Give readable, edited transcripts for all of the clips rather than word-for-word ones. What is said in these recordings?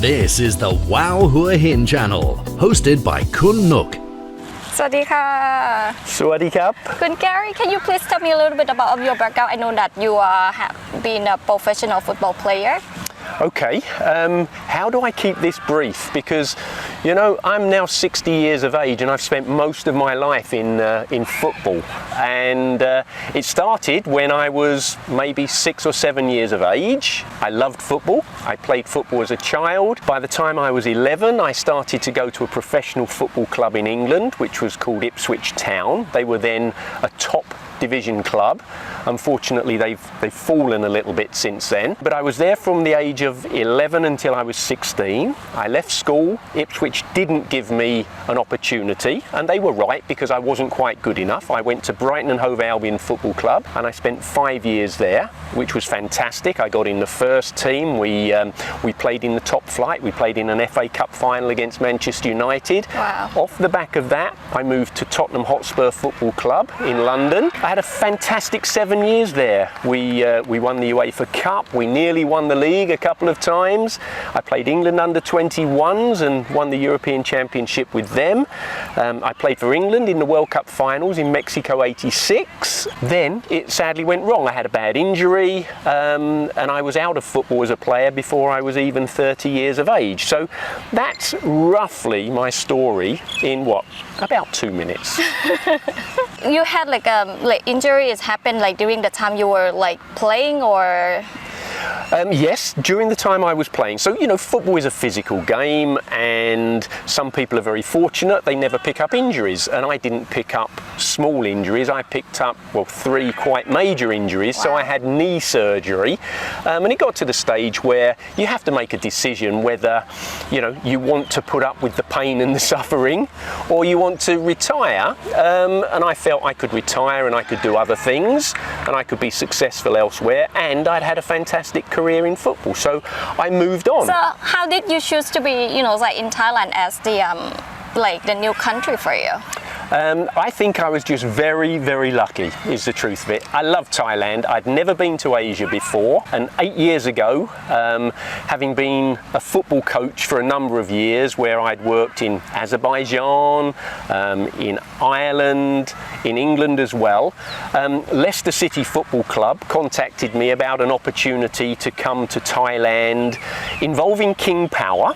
This is the Wow Hua Hin channel, hosted by Kun Nook. สวัสดีค่ะ สวัสดีครับ คุณ Gary, can you please tell me a little bit about your background? I know that you have been a professional football player. Okay, how do I keep this brief? Because, you know, I'm now 60 years of age and I've spent most of my life in football. And it started when I was maybe 6 or 7 years of age. I loved football. I played football as a child. By the time I was 11, I started to go to a professional football club in England, which was called Ipswich Town. They were then a top division club. Unfortunately, they've fallen a little bit since then. But I was there from the age of 11 until I was 16. I left school. Ipswich didn't give me an opportunity, and they were right because I wasn't quite good enough. I went to Brighton and Hove Albion Football Club, and I spent 5 years there, which was fantastic. I got in the first team. We played in the top flight. We played in an FA Cup final against Manchester United. Wow. Off the back of that, I moved to Tottenham Hotspur Football Club in London. I had a fantastic 7 years there. We won the UEFA Cup. We nearly won the league a couple of times. I played England under 21s and won the European Championship with them. I played for England in the World Cup finals in Mexico '86. Then it sadly went wrong. I had a bad injury and I was out of football as a player before I was even 30 years of age. So that's roughly my story in what? About 2 minutes. You had like injuries happen like during the time you were like playing, or? Yes, during the time I was playing. So, you know, football is a physical game and some people are very fortunate. They never pick up injuries, and I didn't pick up small injuries. I picked up, well, 3 quite major injuries. Wow. So I had knee surgery, and it got to the stage where you have to make a decision whether, you know, you want to put up with the pain and the suffering or you want to retire. And I felt I could retire and I could do other things and I could be successful elsewhere, and I'd had a fantastic career in football, so I moved on. So how did you choose to be, you know, like in Thailand as the new country for you? I think I was just very, very lucky, is the truth of it. I love Thailand. I'd never been to Asia before, and 8 years ago, having been a football coach for a number of years, where I'd worked in Azerbaijan, in Ireland, in England as well, Leicester City Football Club contacted me about an opportunity to come to Thailand involving King Power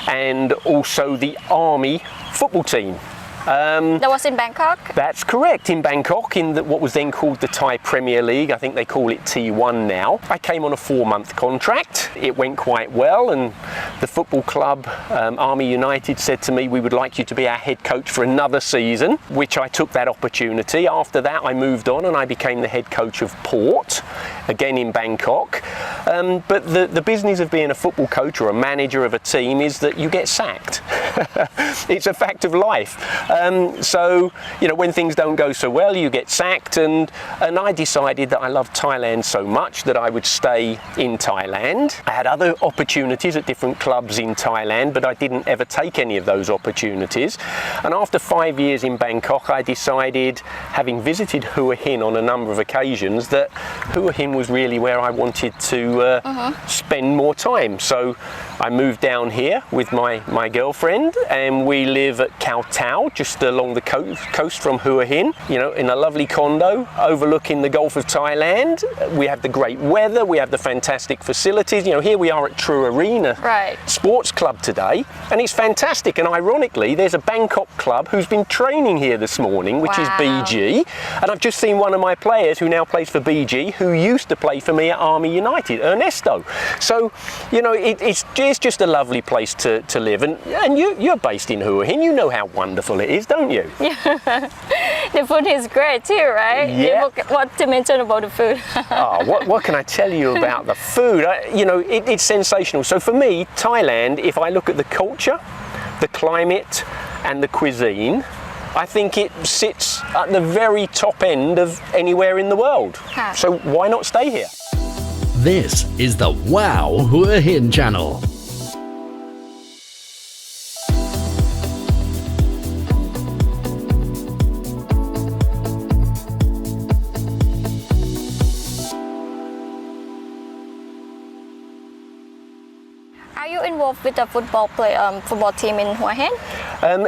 and also the Army football team. That was in Bangkok? That's correct, in Bangkok, in what was then called the Thai Premier League. I think they call it T1 now. I came on a 4-month contract. It went quite well, and the football club, Army United, said to me, we would like you to be our head coach for another season, which I took that opportunity. After that, I moved on and I became the head coach of Port, again in Bangkok. But the business of being a football coach or a manager of a team is that you get sacked. It's a fact of life. So, you know, when things don't go so well, you get sacked, and I decided that I loved Thailand so much that I would stay in Thailand. I had other opportunities at different clubs in Thailand, but I didn't ever take any of those opportunities. And after 5 years in Bangkok, I decided, having visited Hua Hin on a number of occasions, that Hua Hin was really where I wanted to spend more time. So I moved down here with my girlfriend, and we live at Koh Tao, just along the coast from Hua Hin, you know, in a lovely condo overlooking the Gulf of Thailand. We have the great weather, we have the fantastic facilities. You know, here we are at True Arena Sports Club today, and it's fantastic. And ironically, there's a Bangkok club who's been training here this morning, which is BG. And I've just seen one of my players who now plays for BG, who used to play for me at Army United, Ernesto. So, you know, it's just a lovely place to live. And you're based in Hua Hin, you know how wonderful it is, don't you? Yeah. The food is great too, right? Yeah. What to mention about the food? What can I tell you about the food? You know, it's sensational. So for me, Thailand, if I look at the culture, the climate and the cuisine, I think it sits at the very top end of anywhere in the world. So why not stay here? This is the Wow Hua Hin channel. Are you involved with the football team in Hua Hin?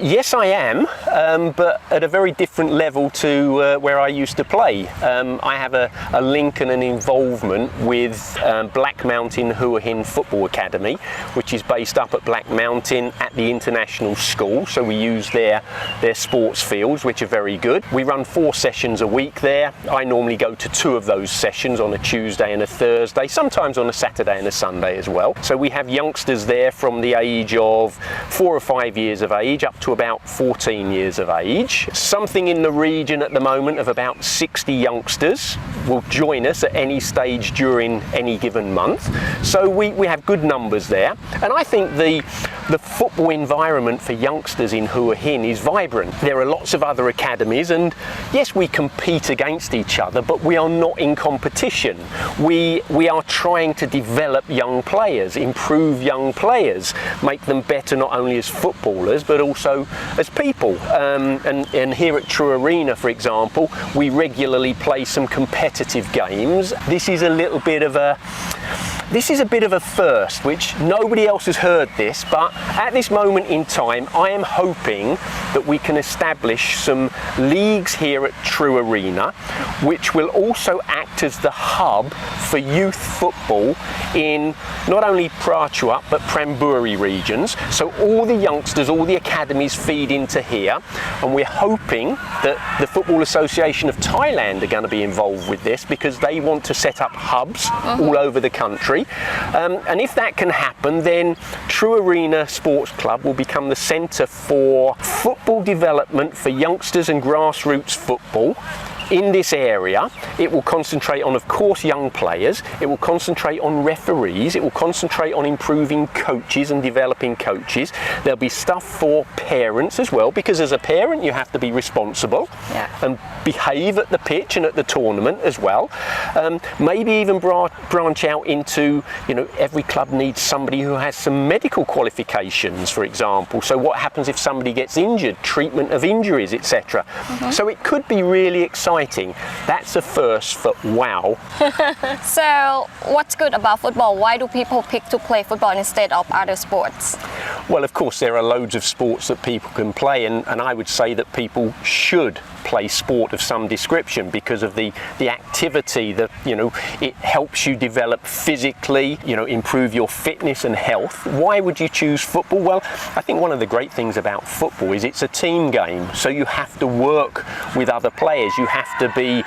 Yes, I am, but at a very different level to where I used to play. I have a link and an involvement with Black Mountain Hua Hin Football Academy, which is based up at Black Mountain at the international school. So we use their sports fields, which are very good. We run 4 sessions a week there. I normally go to 2 of those sessions on a Tuesday and a Thursday, sometimes on a Saturday and a Sunday as well. So we have youngsters there from the age of 4 or 5 years of age up to about 14 years of age. Something in the region at the moment of about 60 youngsters will join us at any stage during any given month. So we have good numbers there. And I think the football environment for youngsters in Hua Hin is vibrant. There are lots of other academies, and yes, we compete against each other, but we are not in competition. We are trying to develop young players, improve young players, make them better not only as footballers but also as people. And here at True Arena, for example, we regularly play some competitive games. This is a bit of a first, which nobody else has heard this, but at this moment in time, I am hoping that we can establish some leagues here at True Arena, which will also act as the hub for youth football in not only Prachuap but Pramburi regions. So all the youngsters, all the academies feed into here, and we're hoping that the Football Association of Thailand are going to be involved with this because they want to set up hubs all over the country. And if that can happen, then True Arena Sports Club will become the centre for football development for youngsters and grassroots football in this area. It will concentrate on, of course, young players. It will concentrate on referees. It will concentrate on improving coaches and developing coaches. There'll be stuff for parents as well, because as a parent you have to be responsible and behave at the pitch and at the tournament as well. Maybe even branch out into, every club needs somebody who has some medical qualifications, for example. So what happens if somebody gets injured, treatment of injuries, etc. So it could be really exciting. That's a first for WOW. So what's good about football? Why do people pick to play football instead of other sports? Well, of course, there are loads of sports that people can play, and I would say that people should play sport of some description because of the activity that, it helps you develop physically, improve your fitness and health. Why would you choose football? Well, I think one of the great things about football is it's a team game, so you have to work with other players. You have to be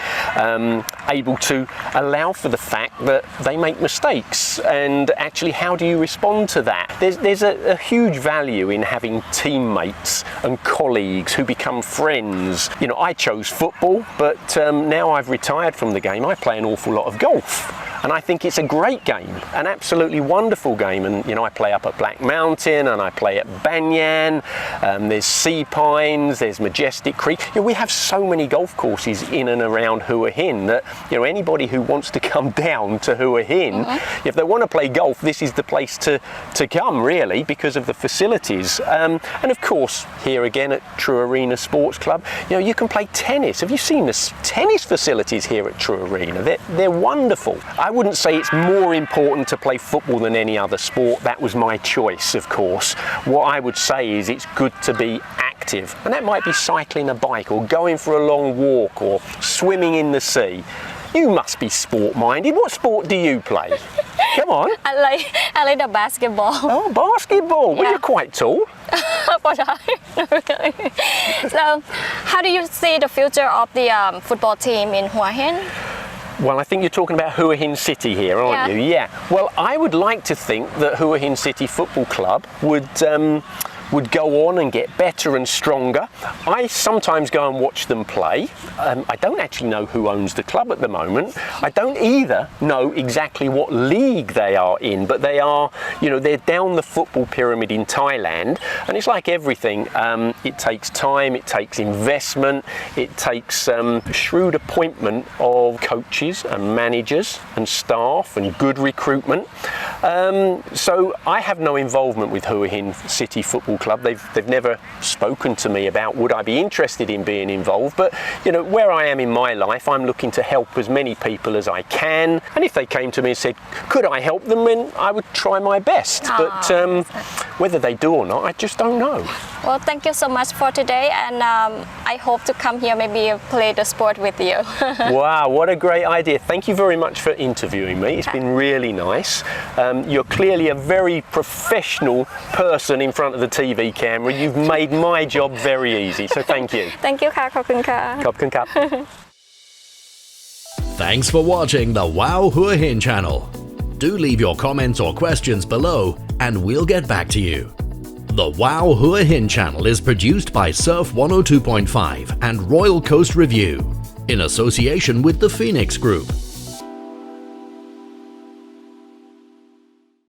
able to allow for the fact that they make mistakes, and actually how do you respond to that? There's a huge value in having teammates and colleagues who become friends. I chose football, but now I've retired from the game, I play an awful lot of golf. And I think it's a great game, an absolutely wonderful game. And I play up at Black Mountain, and I play at Banyan. There's Sea Pines, there's Majestic Creek. We have so many golf courses in and around Hua Hin that anybody who wants to come down to Hua Hin, if they want to play golf, this is the place to come, really, because of the facilities. And of course, here again at True Arena Sports Club, you can play tennis. Have you seen the tennis facilities here at True Arena? They're wonderful. I wouldn't say it's more important to play football than any other sport. That was my choice, of course. What I would say is it's good to be active, and that might be cycling a bike or going for a long walk or swimming in the sea. You must be sport-minded. What sport do you play? Come on. I like the basketball. Oh, basketball. Well, you're quite tall. So, how do you see the future of the football team in Hua Hin? Well, I think you're talking about Hua Hin City here, aren't you? Yeah. Well, I would like to think that Hua Hin City Football Club would go on and get better and stronger. I sometimes go and watch them play. I don't actually know who owns the club at the moment. I don't either know exactly what league they are in, but they are, they're down the football pyramid in Thailand. And it's like everything. It takes time, it takes investment, it takes shrewd appointment of coaches and managers and staff and good recruitment. So I have no involvement with Hua Hin City Football Club. They've never spoken to me about would I be interested in being involved. But you know, where I am in my life, I'm looking to help as many people as I can. And if they came to me and said, could I help them, then I would try my best. But whether they do or not, I just don't know. Well, thank you so much for today, and I hope to come here maybe play the sport with you. Wow, what a great idea. Thank you very much for interviewing me. It's been really nice. You're clearly a very professional person in front of the TV camera. You've made my job very easy, so thank you. Thank you ค่ะ ขอบคุณค่ะ ขอบคุณครับ Thanks for watching the Wow Hua Hin channel. Do leave your comments or questions below and we'll get back to you. The Wow Hua Hin channel is produced by Surf 102.5 and Royal Coast Review in association with the Phoenix Group.